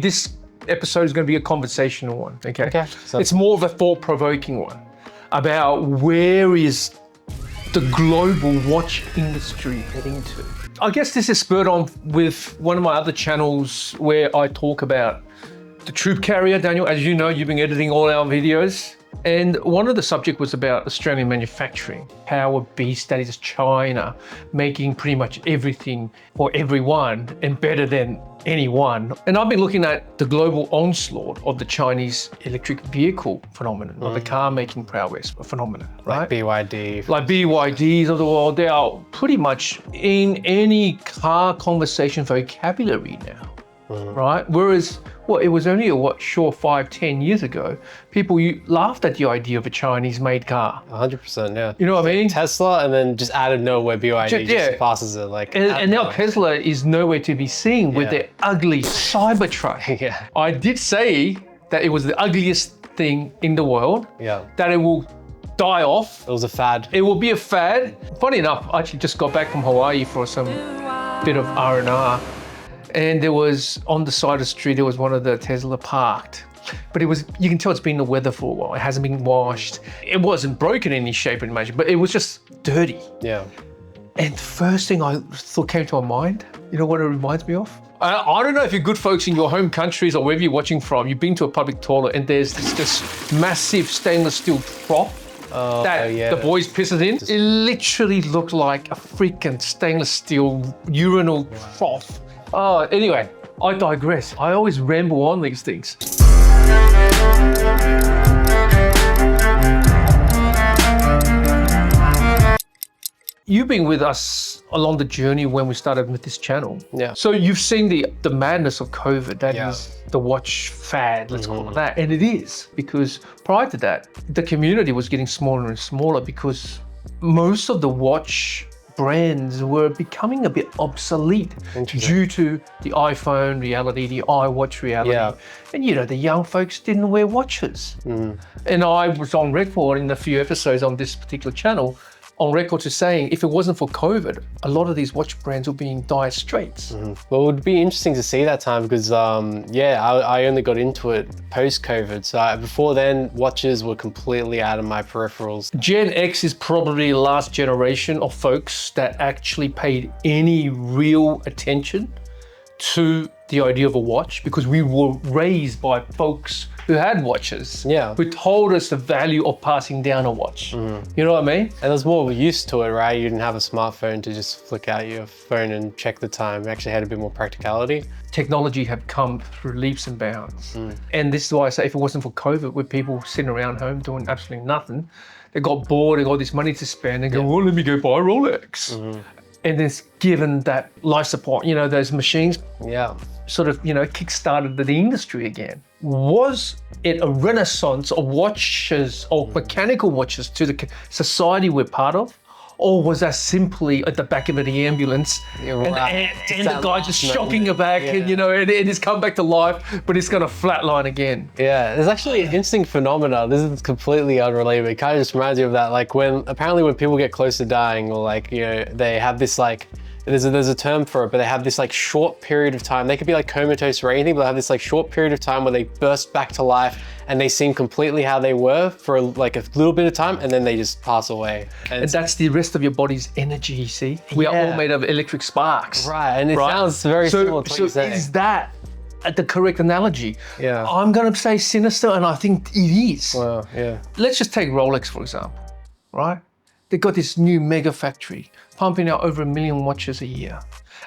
This episode is going to be a conversational one, okay? So it's more of a thought-provoking one about where is the global watch industry heading to. I guess this is spurred on with one of my other channels where I talk about the troop carrier, Daniel. As you know, you've been editing all our videos. And one of the subject was about Australian manufacturing, how a beast that is China making pretty much everything for everyone and better than anyone. And I've been looking at the global onslaught of the Chinese electric vehicle phenomenon, or the car making prowess phenomenon, right? Like BYD. Like BYDs of the world, they are pretty much in any car conversation vocabulary now. Right? Whereas, it was only a 5-10 years ago, people laughed at the idea of a Chinese-made car. 100%, yeah. You know what I mean? Tesla, and then just out of nowhere, BYD just passes it. Like, and now Tesla is nowhere to be seen with their ugly Cybertruck. Yeah. I did say that it was the ugliest thing in the world. Yeah. That it will die off. It was a fad. It will be a fad. Funny enough, I actually just got back from Hawaii for some bit of R&R. And there was, on the side of the street, there was one of the Tesla parked. But you can tell it's been in the weather for a while. It hasn't been washed. It wasn't broken in any shape or imagine, but it was just dirty. Yeah. And the first thing I thought came to my mind, you know what it reminds me of? I don't know if you're good folks in your home countries or wherever you're watching from, you've been to a public toilet and there's this massive stainless steel trough the boys pisses in. It literally looked like a freaking stainless steel urinal trough. Anyway, I digress. I always ramble on these things. You've been with us along the journey when we started with this channel. Yeah. So you've seen the madness of COVID. That is the watch fad, let's call it that. And it is, because prior to that, the community was getting smaller and smaller because most of the watch brands were becoming a bit obsolete due to the iPhone reality, the iWatch reality. Yeah. And the young folks didn't wear watches. And I was on record in a few episodes on this particular channel, on record to saying if it wasn't for COVID, a lot of these watch brands would be in dire straits. Well, it would be interesting to see that time because, I only got into it post-COVID. So before then, watches were completely out of my peripherals. Gen X is probably the last generation of folks that actually paid any real attention to the idea of a watch, because we were raised by folks who had watches, who told us the value of passing down a watch. You know what I mean? And there's more used to it, right? You didn't have a smartphone to just flick out your phone and check the time. You actually had a bit more practicality. Technology have come through leaps and bounds. And this is why I say if it wasn't for COVID, with people sitting around home doing absolutely nothing, they got bored, they got this money to spend, and go, well, let me go buy a Rolex. And it's given that life support, those machines sort of, kick-started the industry again. Was it a renaissance of watches or mechanical watches to the society we're part of? Or was that simply at the back of the ambulance and the guy just shocking it back and, and it's come back to life, but it's going to flatline again? Yeah, there's actually an interesting phenomena. This is completely unrelated. It kind of just reminds me of that, like when people get close to dying, or they have this there's a term for it, but they have this short period of time. They could be comatose or anything, but they have this short period of time where they burst back to life and they seem completely how they were for a little bit of time, and then they just pass away. And that's the rest of your body's energy, you see? We are all made of electric sparks. Right, and it sounds very similar to what you're saying. Is that the correct analogy? Yeah. I'm gonna say sinister, and I think it is. Well, yeah. Let's just take Rolex, for example, right? They've got this new mega factory pumping out over 1 million watches a year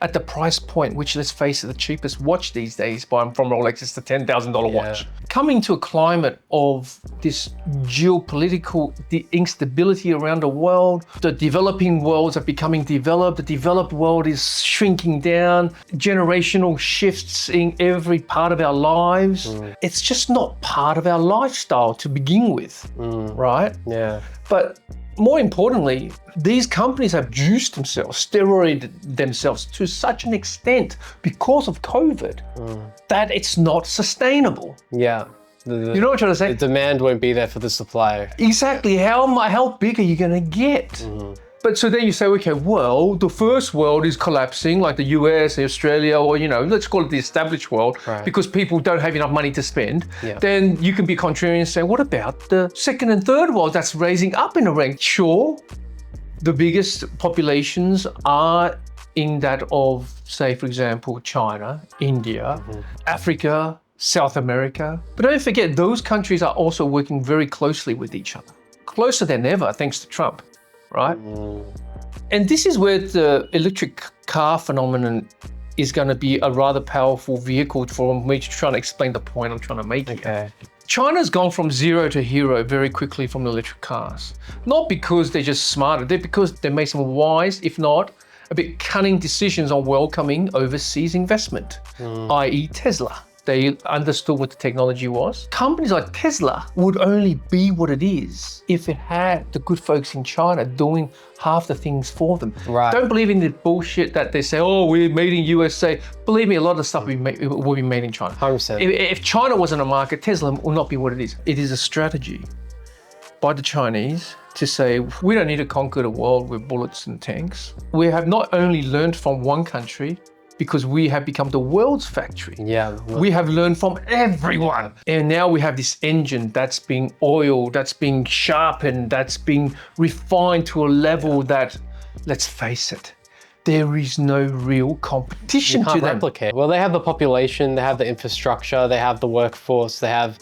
at the price point, which, let's face it, the cheapest watch these days from Rolex is the $10,000 watch. Coming to a climate of this geopolitical instability around the world, the developing worlds are becoming developed, the developed world is shrinking down, generational shifts in every part of our lives. It's just not part of our lifestyle to begin with, right? Yeah. But more importantly, these companies have juiced themselves, steroided themselves to such an extent because of COVID that it's not sustainable. Yeah. You know what I'm trying to say? The demand won't be there for the supply. Exactly. How big are you going to get? But so then you say, okay, well, the first world is collapsing, like the US, Australia, or, let's call it the established world, because people don't have enough money to spend. Yeah. Then you can be contrarian and say, what about the second and third world that's raising up in the rank? Sure, the biggest populations are in that of, say, for example, China, India, Africa, South America. But don't forget, those countries are also working very closely with each other. Closer than ever, thanks to Trump. Right? And this is where the electric car phenomenon is going to be a rather powerful vehicle for me to try and explain the point I'm trying to make here. China's gone from zero to hero very quickly from the electric cars. Not because they're just smarter, they're because they made some wise, if not a bit cunning decisions on welcoming overseas investment, i.e. Tesla. They understood what the technology was. Companies like Tesla would only be what it is if it had the good folks in China doing half the things for them. Right. Don't believe in the bullshit that they say, oh, we're made in USA. Believe me, a lot of the stuff will be made in China. 100%. If China wasn't a market, Tesla will not be what it is. It is a strategy by the Chinese to say, we don't need to conquer the world with bullets and tanks. We have not only learned from one country, because we have become the world's factory. Yeah. We have learned from everyone. And now we have this engine that's being oiled, that's being sharpened, that's being refined to a level that, let's face it, there is no real competition to them. Replicate. Well, they have the population, they have the infrastructure, they have the workforce, they have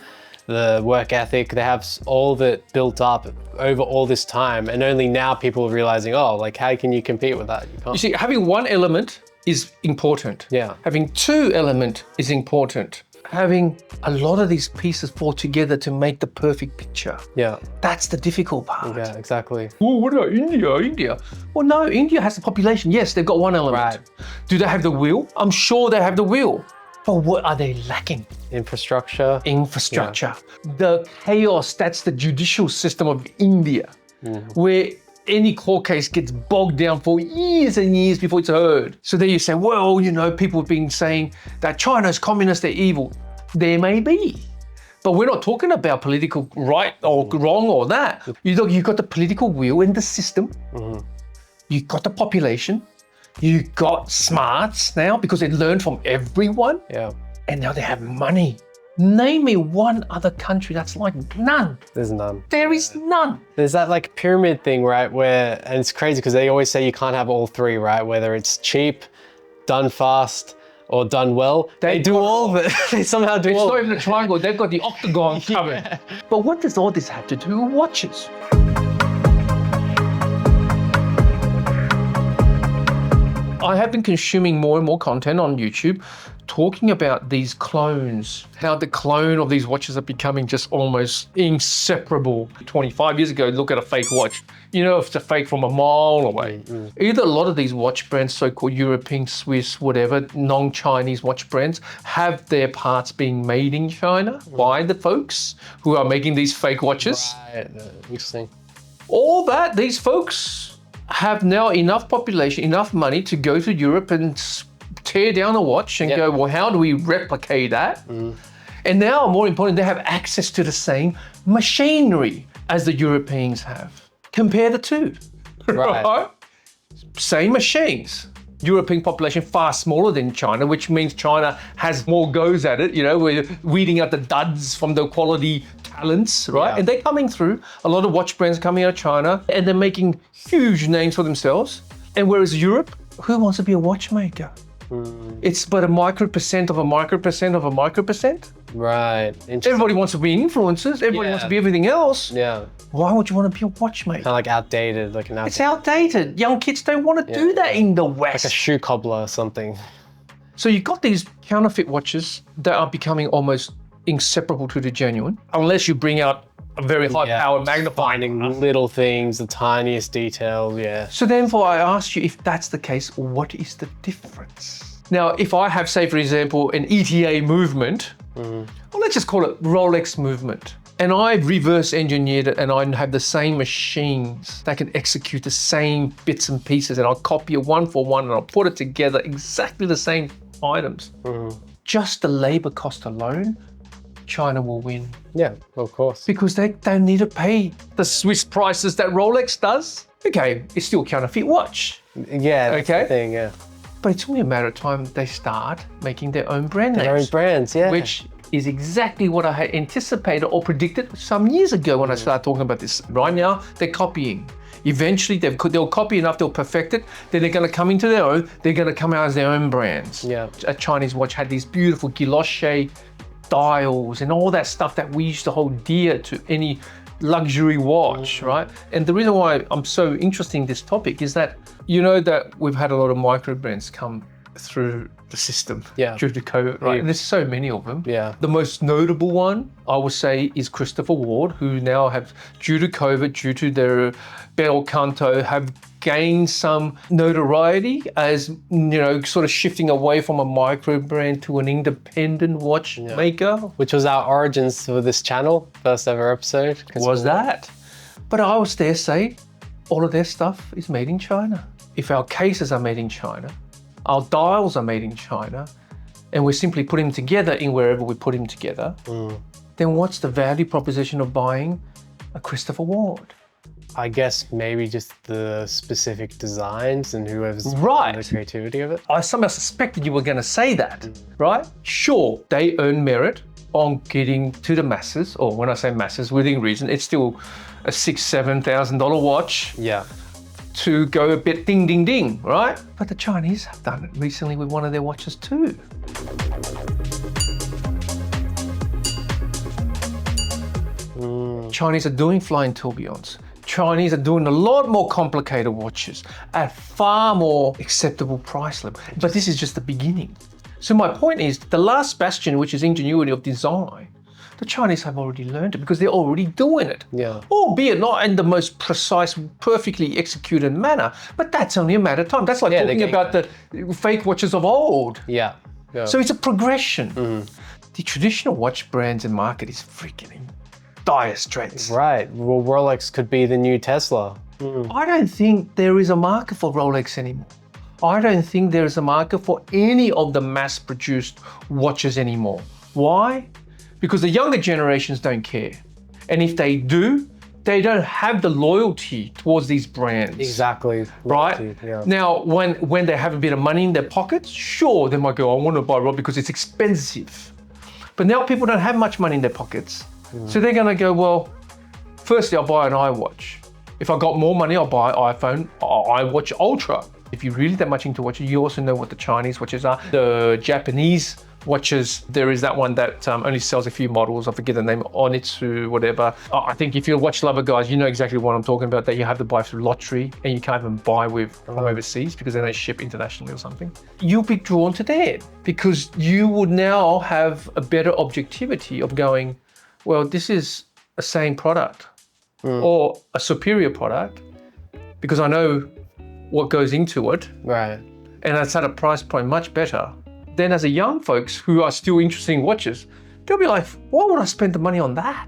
the work ethic, they have all of it built up over all this time. And only now people are realizing, oh, like how can you compete with that? You can't. You see, having one element is important. Yeah. Having two element is important. Having a lot of these pieces fall together to make the perfect picture. Yeah. That's the difficult part. Yeah, exactly. Oh, what about India? Well, no, India has the population. Yes, they've got one element. Right. Do they have the will? I'm sure they have the will. But what are they lacking? Infrastructure. Infrastructure. Yeah. The chaos, that's the judicial system of India, where any court case gets bogged down for years and years before it's heard. So then you say, well, people have been saying that China's communist, they're evil. There may be. But we're not talking about political right or wrong or that. You've got the political will in the system. You've got the population. You've got smarts now because they learned from everyone. Yeah. And now they have money. Name me one other country that's like none. There's none. There is none. There's that like pyramid thing, right? Where, and it's crazy because they always say you can't have all three, right? Whether it's cheap, done fast, or done well. They do all of it. They somehow do all of it. It's not even a triangle, they've got the octagon covered. But what does all this have to do with watches? I have been consuming more and more content on YouTube talking about these clones, how the clone of these watches are becoming just almost inseparable. 25 years ago, look at a fake watch. If it's a fake from a mile away. Either a lot of these watch brands, so-called European, Swiss, whatever, non-Chinese watch brands, have their parts being made in China by the folks who are making these fake watches. Right, interesting. All that, these folks have now enough population, enough money to go to Europe and tear down a watch and go, well, how do we replicate that? And now, more important, they have access to the same machinery as the Europeans have. Compare the two. Right. Same machines. European population far smaller than China, which means China has more goes at it. We're weeding out the duds from the quality talents, right? Yeah. And they're coming through. A lot of watch brands coming out of China, and they're making huge names for themselves. And whereas Europe, who wants to be a watchmaker? It's but a micro% of a micro% of a micro%. Right. Everybody wants to be influencers. Everybody wants to be everything else. Yeah. Why would you want to be a watchmaker? Kind of like outdated. It's outdated. Young kids don't want to do that in the West. Like a shoe cobbler or something. So you've got these counterfeit watches that are becoming almost inseparable to the genuine, unless you bring out a very high power magnifying little things, the tiniest details, So therefore I asked you, if that's the case, what is the difference? Now, if I have, say, for example, an ETA movement, well, let's just call it Rolex movement, and I reverse engineered it and I have the same machines that can execute the same bits and pieces, and I'll copy it one for one and I'll put it together exactly the same items. Just the labor cost alone, China will win. Yeah, of course. Because they don't need to pay the Swiss prices that Rolex does. Okay, it's still a counterfeit watch. Yeah, that's Okay. the thing, yeah. But it's only a matter of time they start making their own brand names. Their own brands, yeah. Which is exactly what I had anticipated or predicted some years ago when I started talking about this. Right now, they're copying. Eventually, they'll copy enough, they'll perfect it, then they're going to come into their own, they're going to come out as their own brands. Yeah. A Chinese watch had these beautiful guilloche dials and all that stuff that we used to hold dear to any luxury watch, right? And the reason why I'm so interested in this topic is that, you know, that we've had a lot of micro brands come through the system due to COVID, right? And there's so many of them. Yeah. The most notable one, I would say, is Christopher Ward, who now have, due to COVID, due to their bel canto, have gained some notoriety as, you know, sort of shifting away from a micro brand to an independent watchmaker. Which was our origins for this channel, first ever episode. Was that? But I always dare say, all of their stuff is made in China. If our cases are made in China, our dials are made in China, and we're simply putting them together in wherever we put them together, then what's the value proposition of buying a Christopher Ward? I guess maybe just the specific designs and whoever's the creativity of it. I somehow suspected you were going to say that, right? Sure, they earn merit on getting to the masses, or when I say masses, within reason, it's still a $6,000-7,000 watch. Yeah. To go a bit ding, ding, ding, right? But the Chinese have done it recently with one of their watches too. Chinese are doing flying tourbillons. Chinese are doing a lot more complicated watches at far more acceptable price level. But this is just the beginning. So my point is, the last bastion, which is ingenuity of design, the Chinese have already learned it because they're already doing it. Yeah. Albeit not in the most precise, perfectly executed manner, but that's only a matter of time. That's like talking about the fake watches of old. Yeah. So it's a progression. The traditional watch brands and market is freaking in dire straits. Right. Well, Rolex could be the new Tesla. I don't think there is a market for Rolex anymore. I don't think there is a market for any of the mass-produced watches anymore. Why? Because the younger generations don't care. And if they do, they don't have the loyalty towards these brands. Exactly. Right? Yeah. Now, when they have a bit of money in their pockets, sure, they might go, I want to buy Rolex because it's expensive. But now people don't have much money in their pockets. So they're going to go, well, firstly, I'll buy an iWatch. If I got more money, I'll buy iPhone, iWatch Ultra. If you're really that much into watches, you also know what the Chinese watches are. The Japanese watches, there is that one that only sells a few models. I forget the name, Onitsu, whatever. I think if you're a watch lover, guys, you know exactly what I'm talking about, that you have to buy through lottery and you can't even buy from overseas because they don't ship internationally or something. You'll be drawn to that because you would now have a better objectivity of going, well, this is a same product or a superior product because I know what goes into it. Right. And it's at a price point much better. Then as a young folks who are still interested in watches, they'll be like, why would I spend the money on that?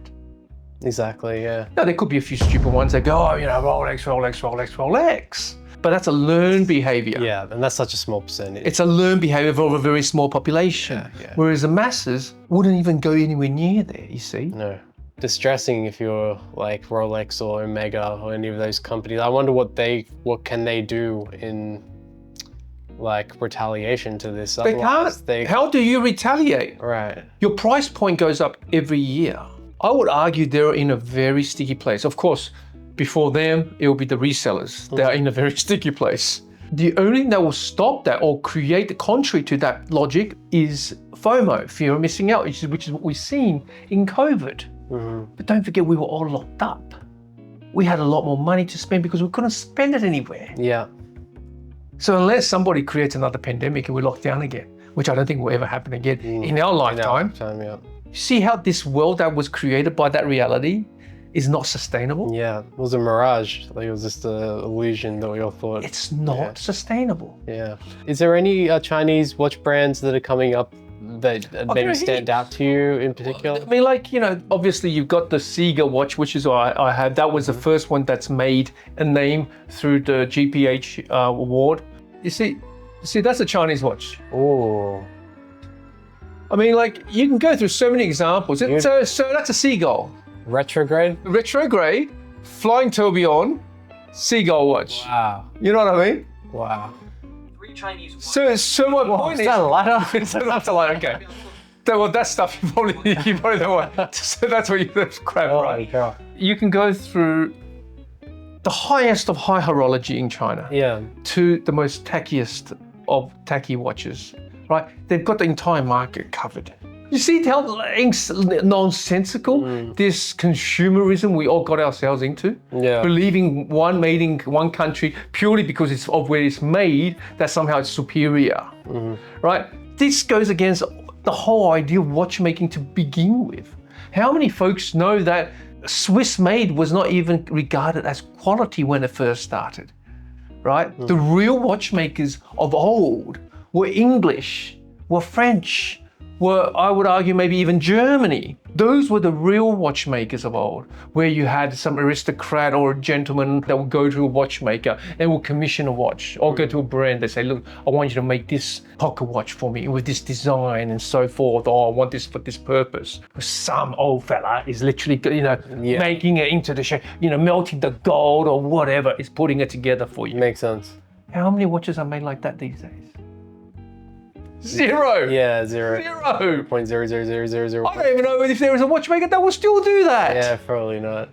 Exactly, yeah. Now, there could be a few stupid ones that go, oh, you know, Rolex, Rolex, Rolex, Rolex. But that's a learned behavior. Yeah, and that's such a small percentage. It's a learned behavior of a very small population. Yeah. Whereas the masses wouldn't even go anywhere near there, you see? No. Distressing if you're like Rolex or Omega or any of those companies. I wonder what can they do in like retaliation to this. They can't. How do you retaliate? Right. Your price point goes up every year. I would argue they're in a very sticky place. Of course, before them, it will be the resellers. They're in a very sticky place. The only thing that will stop that or create the contrary to that logic is FOMO, fear of missing out, which is what we've seen in COVID. But don't forget, we were all locked up. We had a lot more money to spend because we couldn't spend it anywhere. Yeah. So unless somebody creates another pandemic and we lock down again, which I don't think will ever happen again in our lifetime, see how this world that was created by that reality is not sustainable? Yeah, it was a mirage. Like it was just an illusion that we all thought. It's not sustainable. Yeah. Is there any Chinese watch brands that are coming up that maybe stand out to you in particular? I mean, like, you know, obviously you've got the Sega watch, which is I had. That was the first one that's made a name through the GPH award. You see, that's a Chinese watch. Oh. I mean, like, you can go through so many examples. So that's a seagull. Retrograde? Retrograde, flying tourbillon, seagull watch. Wow. You know what I mean? Wow. 3 Chinese So my point Is is, that a ladder? that's a lot. Okay. Well, that stuff you probably don't want. So that's what you crap, Oh right? my God. You can go through the highest of high horology in China Yeah. to the most tackiest of tacky watches, right? They've got the entire market covered. You see how nonsensical this consumerism we all got ourselves into? Yeah. Believing made in one country purely because it's of where it's made, that somehow it's superior, right? This goes against the whole idea of watchmaking to begin with. How many folks know that Swiss made was not even regarded as quality when it first started, right? The real watchmakers of old were English, were French, were, I would argue, maybe even Germany. Those were the real watchmakers of old, where you had some aristocrat or a gentleman that would go to a watchmaker and would commission a watch, or go to a brand. They say, look, I want you to make this pocket watch for me with this design and so forth, or I want this for this purpose. Some old fella is literally, making it into the shape, melting the gold or whatever, is putting it together for you. Makes sense. How many watches are made like that these days? Zero. Yeah, zero. Zero. 0.00000. I don't even know if there is a watchmaker that will still do that. Yeah, probably not.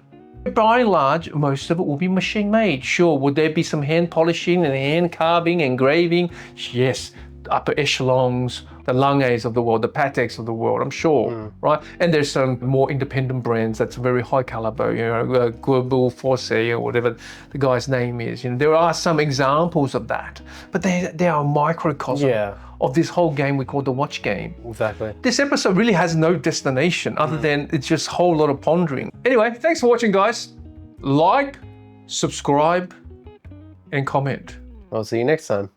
By and large, most of it will be machine made. Sure, would there be some hand polishing and hand carving, engraving? Yes, upper echelons, the Langes of the world, the Pateks of the world, I'm sure, right? And there's some more independent brands that's very high caliber, Gurbel, Forsey, or whatever the guy's name is. There are some examples of that, but they are a microcosm of this whole game we call the watch game. Exactly. This episode really has no destination other than it's just a whole lot of pondering. Anyway, thanks for watching, guys. Like, subscribe, and comment. I'll see you next time.